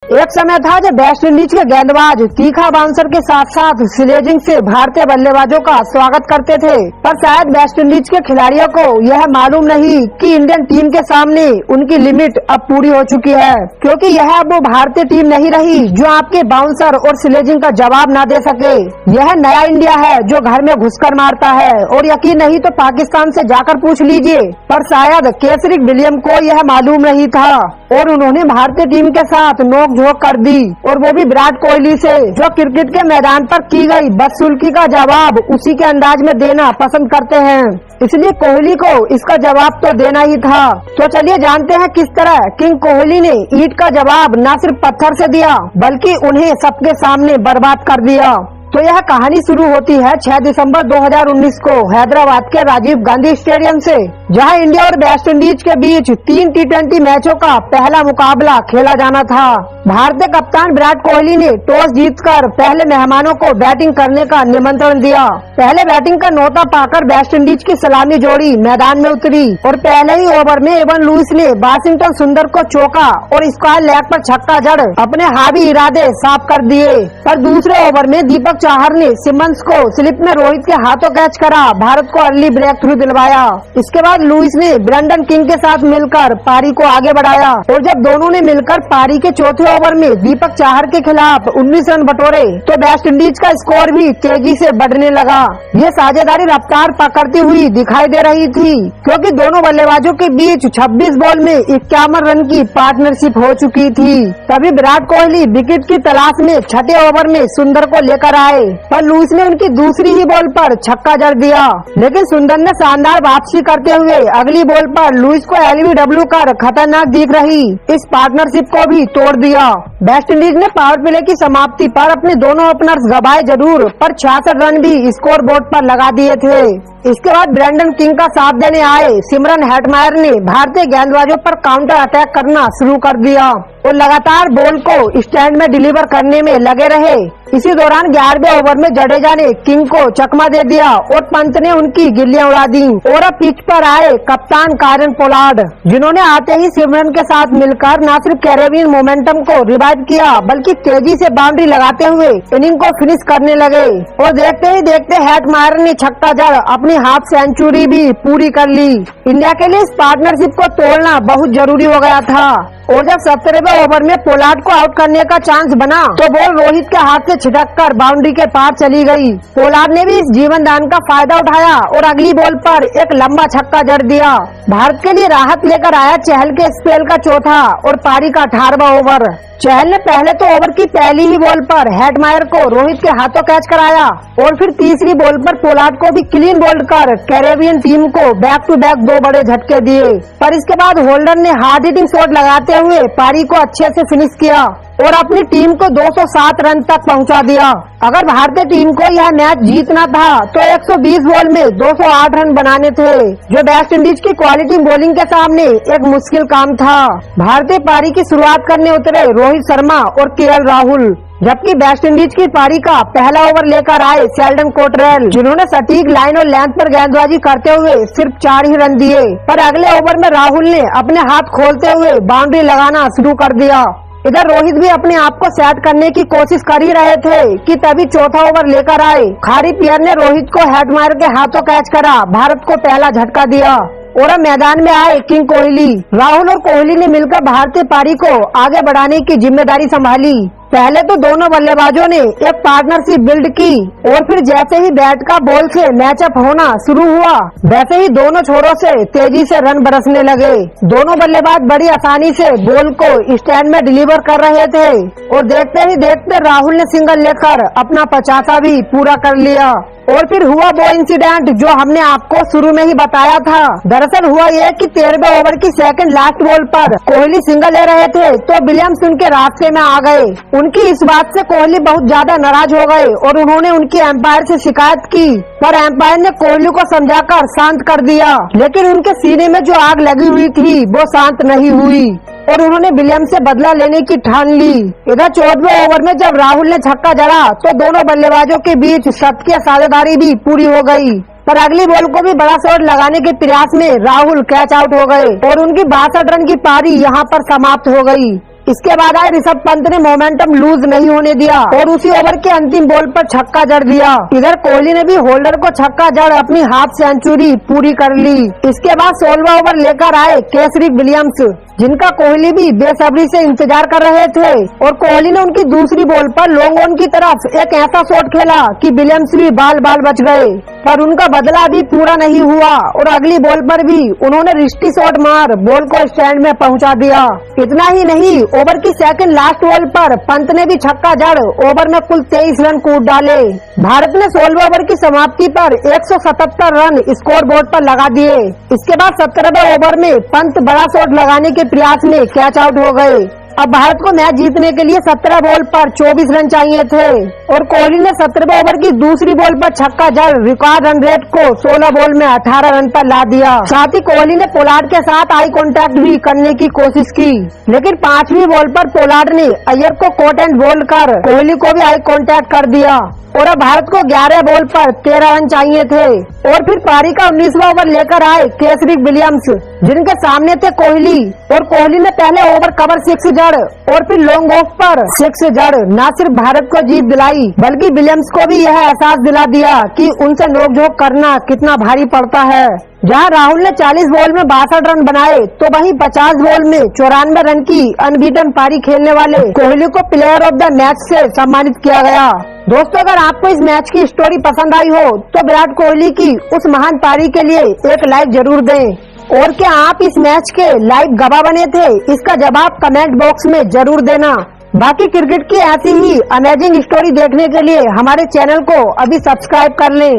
एक समय था जब वेस्ट इंडीज के गेंदबाज तीखा बाउंसर के साथ साथ स्लेजिंग से भारतीय बल्लेबाजों का स्वागत करते थे, पर शायद वेस्ट इंडीज के खिलाड़ियों को यह मालूम नहीं कि इंडियन टीम के सामने उनकी लिमिट अब पूरी हो चुकी है, क्योंकि यह अब वो भारतीय टीम नहीं रही जो आपके बाउंसर और स्लेजिंग का जवाब न दे सके। यह नया इंडिया है जो घर में घुसकर मारता है, और यकीन नहीं तो पाकिस्तान से जाकर पूछ लीजिए। पर शायद केसरी विलियम को यह मालूम नहीं था और उन्होंने भारतीय टीम के साथ नोक-झोंक कर दी, और वो भी विराट कोहली से, जो क्रिकेट के मैदान पर की गई बदसुल्की का जवाब उसी के अंदाज में देना पसंद करते हैं। इसलिए कोहली को इसका जवाब तो देना ही था। तो चलिए जानते हैं किस तरह किंग कोहली ने ईंट का जवाब न सिर्फ पत्थर से दिया बल्कि उन्हें सबके सामने बर्बाद कर दिया। तो यह कहानी शुरू होती है 6 दिसंबर 2019 को हैदराबाद के राजीव गांधी स्टेडियम से, जहां इंडिया और वेस्ट इंडीज के बीच 3 T20 मैचों का पहला मुकाबला खेला जाना था। भारतीय कप्तान विराट कोहली ने टॉस जीतकर पहले मेहमानों को बैटिंग करने का निमंत्रण दिया। पहले बैटिंग का न्योता पाकर वेस्ट इंडीज की सलामी जोड़ी मैदान में उतरी और पहले ही ओवर में एवन लुइस ने वाशिंगटन सुंदर को चौका और स्क्वायर लेग पर छक्का जड़ अपने हावी इरादे साफ कर दिए। पर दूसरे ओवर में दीपक चाहर ने सिमंस को स्लिप में रोहित के हाथों कैच करा भारत को अर्ली ब्रेक थ्रू दिलवाया। इसके बाद लुइस ने ब्रेंडन किंग के साथ मिलकर पारी को आगे बढ़ाया, और जब दोनों ने मिलकर पारी के चौथे ओवर में दीपक चाहर के खिलाफ 19 रन बटोरे तो वेस्ट इंडीज का स्कोर भी तेजी से बढ़ने लगा। ये साझेदारी रफ्तार पकड़ती हुई दिखाई दे रही थी, क्योंकि दोनों बल्लेबाजों के बीच 26 बॉल में 51 रन की पार्टनरशिप हो चुकी थी। तभी विराट कोहली विकेट की तलाश में छठे ओवर में सुंदर को लेकर आए, पर लुइस ने उनकी दूसरी ही बॉल पर छक्का जड़ दिया, लेकिन सुंदर ने शानदार वापसी करते हुए अगली बॉल पर लुइस को एलबीडब्ल्यू कर खतरनाक दिख रही इस पार्टनरशिप को भी तोड़ दिया। वेस्ट इंडीज ने पावर प्ले की समाप्ति पर अपने दोनों ओपनर्स गवाए जरूर, पर 66 रन भी स्कोर बोर्ड पर लगा दिए थे। इसके बाद ब्रेंडन किंग का साथ देने आए सिमरन हेटमायर ने भारतीय गेंदबाजों पर काउंटर अटैक करना शुरू कर दिया और लगातार बॉल को स्टैंड में डिलीवर करने में लगे रहे। इसी दौरान 11वें ओवर में जडेजा ने किंग को चकमा दे दिया और पंत ने उनकी गिल्लियां उड़ा दी। और अब पिच पर आए कप्तान कायरन पोलार्ड, जिन्होंने आते ही सिमरन के साथ मिलकर न सिर्फ कैरेबियन मोमेंटम को रिवाइव किया बल्कि तेजी से बाउंड्री लगाते हुए इनिंग को फिनिश करने लगे। और देखते ही देखते हेटमायर ने छक्का जड़ अपनी हाफ सेंचुरी भी पूरी कर ली। इंडिया के लिए इस पार्टनरशिप को तोड़ना बहुत जरूरी हो गया था, और जब 17वें ओवर में पोलार्ड को आउट करने का चांस बना तो बॉल रोहित के हाथ से छिटककर बाउंड्री के पार चली गई। पोलार्ड ने भी इस जीवन दान का फायदा उठाया और अगली बॉल पर एक लंबा छक्का जड़ दिया। भारत के लिए राहत लेकर आया चहल के स्पेल का चौथा और पारी का 18वां ओवर। चहल ने पहले तो ओवर की पहली ही बॉल पर हेटमायर को रोहित के हाथों कैच कराया और फिर तीसरी बॉल पर पोलार्ड को भी क्लीन बोल्ड कर कैरेबियन टीम को बैक टू बैक 2 बड़े झटके दिए। पर इसके बाद होल्डर ने हार्ड हिटिंग शॉट लगाते हुए पारी को अच्छे से फिनिश किया और अपनी टीम को 207 रन तक पहुंचा दिया। अगर भारतीय टीम को यह मैच जीतना था तो 120 बॉल में 208 रन बनाने थे, जो वेस्ट इंडीज की क्वालिटी बॉलिंग के सामने एक मुश्किल काम था। भारतीय पारी की शुरुआत करने उतरे रोहित शर्मा और केएल राहुल, जबकि वेस्ट इंडीज की पारी का पहला ओवर लेकर आए शेल्डन कोटरेल, जिन्होंने सटीक लाइन और लेंथ पर गेंदबाजी करते हुए सिर्फ 4 ही रन दिए। पर अगले ओवर में राहुल ने अपने हाथ खोलते हुए बाउंड्री लगाना शुरू कर दिया। इधर रोहित भी अपने आप को सेट करने की कोशिश कर ही रहे थे कि तभी चौथा ओवर लेकर आए खारी पियर ने रोहित को हेटमायर के हाथों कैच करा भारत को पहला झटका दिया। और अब मैदान में आए किंग कोहली। राहुल और कोहली ने मिलकर भारतीय पारी को आगे बढ़ाने की जिम्मेदारी संभाली। पहले तो दोनों बल्लेबाजों ने एक पार्टनरशिप बिल्ड की और फिर जैसे ही बैट का बॉल से मैचअप होना शुरू हुआ वैसे ही दोनों छोरों से तेजी से रन बरसने लगे। दोनों बल्लेबाज बड़ी आसानी से बॉल को स्टैंड में डिलीवर कर रहे थे और देखते ही देखते राहुल ने सिंगल लेकर अपना 50वां भी पूरा कर लिया। और फिर हुआ वो इंसिडेंट जो हमने आपको शुरू में ही बताया था। दरअसल हुआ ये कि 13वें ओवर की सेकंड लास्ट बॉल पर कोहली सिंगल ले रहे थे तो विलियम्स उनके रास्ते में आ गए। उनकी इस बात से कोहली बहुत ज्यादा नाराज हो गए और उन्होंने उनकी एम्पायर से शिकायत की, पर एम्पायर ने कोहली को समझाकर शांत कर दिया। लेकिन उनके सीने में जो आग लगी हुई थी वो शांत नहीं हुई और उन्होंने विलियम्स से बदला लेने की ठान ली। इधर 14वें ओवर में जब राहुल ने छक्का जड़ा तो दोनों बल्लेबाजों के बीच शतकीय साझेदारी भी पूरी हो गई। पर अगली बॉल को भी बड़ा शॉट लगाने के प्रयास में राहुल कैच आउट हो गए और उनकी 62 रन की पारी यहां पर समाप्त हो गई। इसके बाद आए ऋषभ पंत ने मोमेंटम लूज नहीं होने दिया और उसी ओवर के अंतिम बॉल पर छक्का जड़ दिया। इधर कोहली ने भी होल्डर को छक्का जड़ अपनी हाफ सेंचुरी पूरी कर ली। इसके बाद 16वां ओवर लेकर आए केसरी विलियम्स, जिनका कोहली भी बेसब्री से इंतजार कर रहे थे और कोहली ने उनकी दूसरी बॉल पर लॉन्ग ऑन की तरफ एक ऐसा शॉट खेला कि विलियम्स भी बाल बाल बच गए, पर उनका बदला भी पूरा नहीं हुआ और अगली बॉल पर भी उन्होंने रिश्ती शॉट मार बॉल को स्टैंड में पहुंचा दिया। इतना ही नहीं, ओवर की सेकंड लास्ट बॉल पर पंत ने भी छक्का जड़ ओवर में कुल 23 रन कूद डाले। भारत ने 16वें ओवर की समाप्ति पर 177 रन स्कोर बोर्ड पर लगा दिए। इसके बाद 17वें ओवर में पंत बड़ा शॉट लगाने के प्रयास में कैच आउट हो गए। अब भारत को मैच जीतने के लिए 17 बॉल पर 24 रन चाहिए थे और कोहली ने 17वें ओवर की दूसरी बॉल पर छक्का जड़ रिकॉर्ड रन रेट को 16 बॉल में 18 रन पर ला दिया। साथ ही कोहली ने पोलार्ड के साथ आई कांटेक्ट भी करने की कोशिश की, लेकिन 5वीं बॉल पर पोलार्ड ने अय्यर को कोट एंड बोल्ड कर कोहली को भी आई कांटेक्ट कर दिया और अब भारत को 11 बॉल पर 13 रन चाहिए थे। और फिर पारी का 19वां ओवर लेकर आए केसरी विलियम्स, जिनके सामने थे कोहली और कोहली ने पहले ओवर कवर 6 जड़ और फिर लॉन्ग ऑफ पर 6 जड़ न सिर्फ भारत को जीत दिलाई बल्कि विलियम्स को भी यह एहसास दिला दिया कि उनसे नोकझोंक करना कितना भारी पड़ता है। जहां राहुल ने 40 बॉल में 62 रन बनाए तो वहीं 50 बॉल में 94 रन की अनबीटन पारी खेलने वाले कोहली को प्लेयर ऑफ द मैच से सम्मानित किया गया। दोस्तों, अगर आपको इस मैच की स्टोरी पसंद आई हो तो विराट कोहली की उस महान पारी के लिए एक लाइक जरूर दें और क्या आप इस मैच के लाइव गवाह बने थे, इसका जवाब कमेंट बॉक्स में जरूर देना। बाकी क्रिकेट की ऐसी ही अमेजिंग स्टोरी देखने के लिए हमारे चैनल को अभी सब्सक्राइब कर लें।